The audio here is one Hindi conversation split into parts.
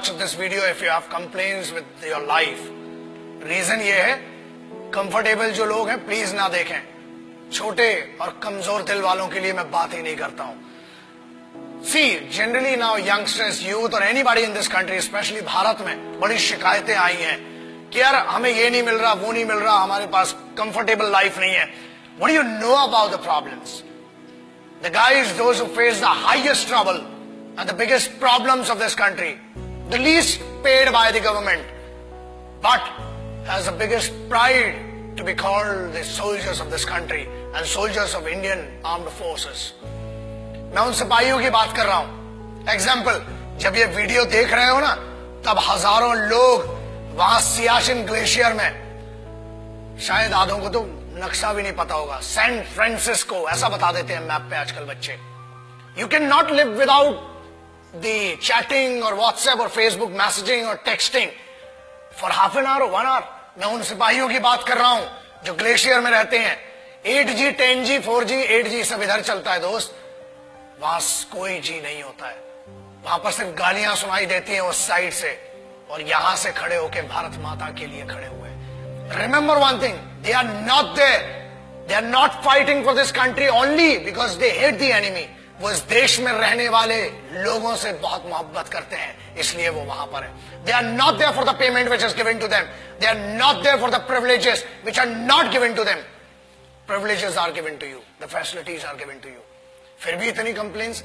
This video if you have complaints with your life. Reason ये है, कंफर्टेबल जो लोग हैं प्लीज ना देखें, छोटे और कमजोर दिल वालों के लिए मैं बात ही नहीं करता हूं। See, generally now youngsters, youth or anybody in this country, especially Bharat में बड़ी शिकायतें आई हैं कि यार हमें ये नहीं मिल रहा, वो नहीं मिल रहा, हमारे पास कंफर्टेबल लाइफ नहीं है। What do you know about the problems? The guys, those who face the highest trouble and the biggest problems of this country, the least paid by the government, but has the biggest pride to be called the soldiers of this country and soldiers of Indian Armed Forces. मैं उन सिपाहियों की बात कर रहा हूं। एग्जाम्पल, जब ये वीडियो देख रहे हो ना, तब हजारों लोग वहां सियाचिन ग्लेशियर में, शायद आधों को तो नक्शा भी नहीं पता होगा, सैन फ्रांसिस्को ऐसा बता देते हैं मैप पे आजकल बच्चे। You can not live without the chatting और व्हाट्सएप और फेसबुक मैसेजिंग और texting for half an hour और 1 आवर। मैं उन सिपाहियों की बात कर रहा हूं जो ग्लेशियर में रहते हैं। 8G, 10G, 4G, 8G सब इधर चलता है दोस्त, वहां कोई जी नहीं होता है। वहां पर सिर्फ गालियां सुनाई देती हैं उस साइड से, और यहां से खड़े होकर भारत माता के लिए खड़े हुए। Remember one thing, they are not there, they are not fighting for this country only because they hate the enemy. वो इस देश में रहने वाले लोगों से बहुत मोहब्बत करते हैं, इसलिए वो वहां पर है। They are not there for the payment which is given to them. They are not there for the privileges which are not given to them. Privileges are given to you, the facilities are given to you. फिर भी इतनी कंप्लेन्स,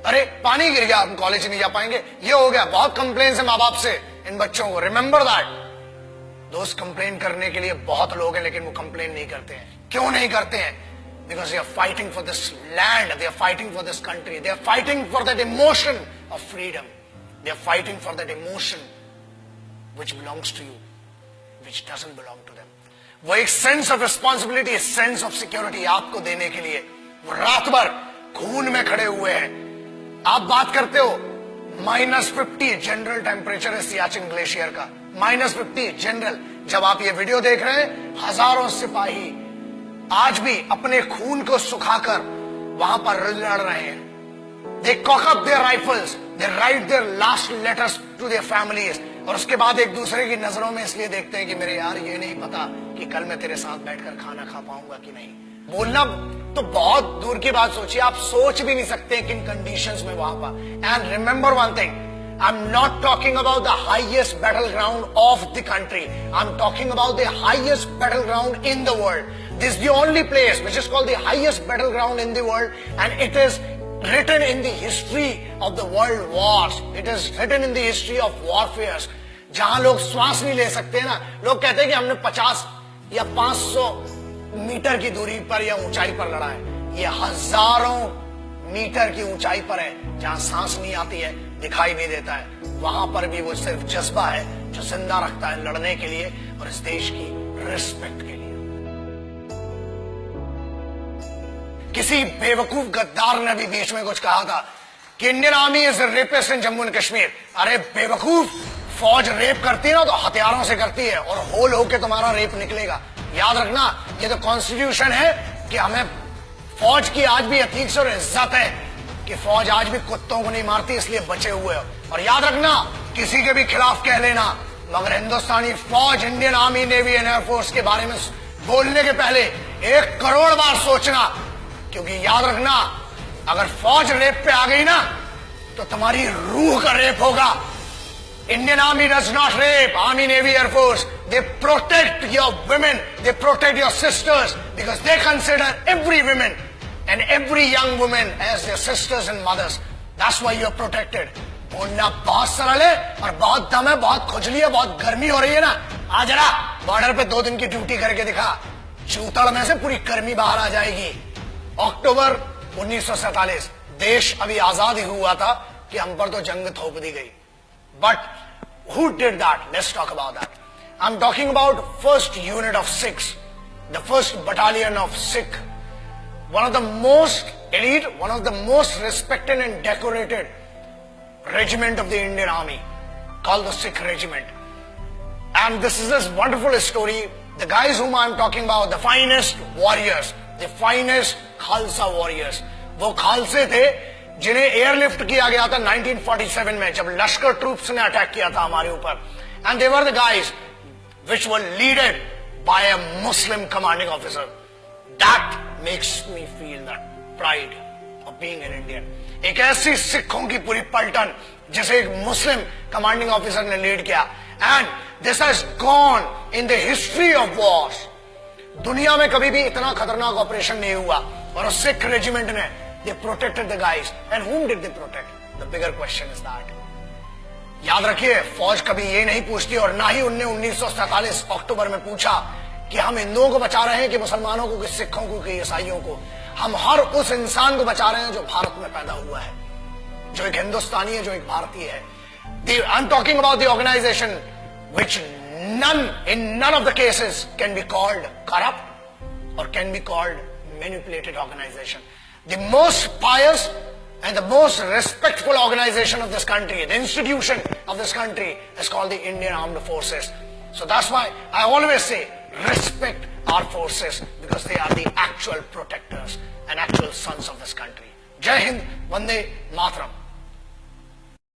अरे पानी गिर गया, हम कॉलेज नहीं जा पाएंगे, ये हो गया। बहुत कंप्लेन्स है माँ बाप से इन बच्चों को। Remember that. दोस्त, कंप्लेन करने के लिए बहुत लोग हैं, लेकिन वो कंप्लेन नहीं करते हैं। क्यों नहीं करते हैं? Because they are fighting for this land, they are fighting for this country, they are fighting for that emotion of freedom, they are fighting for that emotion which belongs to you, which doesn't belong to them. वो एक sense of responsibility, sense of security आपको देने के लिए वो रात भर खून में खड़े हुए हैं। आप बात करते हो -50 जनरल टेम्परेचर है सियाचिन ग्लेशियर का, -50 जनरल। जब आप ये वीडियो देख रहे हैं, हजारों सिपाही आज भी अपने खून को सुखाकर वहां पर लड़ रहे हैं। They cock up their rifles, they write their last letters to their families, और उसके बाद एक दूसरे की नजरों में इसलिए देखते हैं कि मेरे यार ये नहीं पता कि कल मैं तेरे साथ बैठकर खाना खा पाऊंगा कि नहीं। बोलना तो बहुत दूर की बात सोचिए, आप सोच भी नहीं सकते किन कंडीशंस में वहां पर। And remember one thing, I'm not talking about the highest battleground of the country. I'm talking about the highest battleground in the world. This is the only place which is called the highest battleground in the world, and it is written in the history of the world wars. It is written in the history of warfares. जहां लोग श्वास नहीं ले सकते ना, लोग कहते हैं कि हमने 50 या 500 मीटर की दूरी पर या ऊंचाई पर लड़ा है। ये हजारों मीटर की ऊंचाई पर है, जहां सांस नहीं आती है, दिखाई नहीं देता है। वहां पर भी वो सिर्फ जज्बा है जो जिंदा रखता है लड़ने के लिए और इस देश की रिस्पेक्ट के लिए। किसी बेवकूफ गद्दार ने भी बीच में कुछ कहा था कि Indian army is rapist in Jammu and Kashmir. अरे बेवकूफ, फौज रेप करती है ना तो हथियारों से करती है, और होल होके तुम्हारा रेप निकलेगा। याद रखना, ये तो कॉन्स्टिट्यूशन है कि हमें फौज की आज भी अतीक और इज्जत है कि फौज आज भी कुत्तों को नहीं मारती, इसलिए बचे हुए हो। और याद रखना, किसी के भी खिलाफ कह लेना, मगर हिंदुस्तानी फौज, Indian army, navy and air force के बारे में बोलने के पहले 1 करोड़ बार सोचना, क्योंकि याद रखना, अगर फौज रेप पे आ गई ना तो तुम्हारी रूह का रेप होगा। Indian Army does not rape. Army, Navy, Air Force, they protect your women, they protect your sisters, because they consider every woman and every young woman as their sisters and mothers. That's why you're protected. बोलना बहुत सरल है और बहुत दम है, बहुत खुजली है, बहुत गर्मी हो रही है ना, आ जरा बॉर्डर पे 2 दिन की ड्यूटी करके दिखा, चूतड़ में से पूरी गर्मी बाहर आ जाएगी। अक्टूबर 1947 देश अभी आजाद ही हुआ था कि हम पर तो जंग थोप दी गई। But who did that? Let's talk about that. I'm talking about first unit of Sikhs, the first battalion of Sikh, one of the most elite, one of the most respected and decorated regiment of the Indian Army, called the Sikh Regiment. And this is this wonderful story. The guys whom I'm talking about, the finest warriors, the finest Khalsa warriors, वो खालसे थे जिन्हें एयरलिफ्ट किया गया था 1947 में, जब लश्कर ट्रूप्स ने अटैक किया था हमारे ऊपर, and they were the guys which were leaded by a Muslim commanding officer. That makes me feel that pride of being an Indian. एक ऐसी सिखों की पूरी पलटन जिसे एक मुस्लिम कमांडिंग ऑफिसर ने लीड किया, and this has gone in the history of wars. दुनिया में कभी भी इतना खतरनाक ऑपरेशन नहीं हुआ, और सिख रेजिमेंट ने they protected the guys. And whom did they protect? The bigger question is that. याद रखिए, फौज कभी ये नहीं पूछती, और ना ही उनने 1947 अक्टूबर में पूछा कि हम हिंदुओं को बचा रहे हैं कि मुसलमानों को, कि सिखों को, कि ईसाइयों को. हम हर उस इंसान को बचा रहे हैं जो भारत में पैदा हुआ है, जो एक हिंदुस्तानी है, जो एक भारतीय है. I am talking about the organisation which in none of the cases can be called corrupt or can be called manipulated organization. The most pious and the most respectful organization of this country, the institution of this country, is called the Indian Armed Forces. So that's why I always say respect our forces, because they are the actual protectors and actual sons of this country. Jai Hind, Vande Mataram.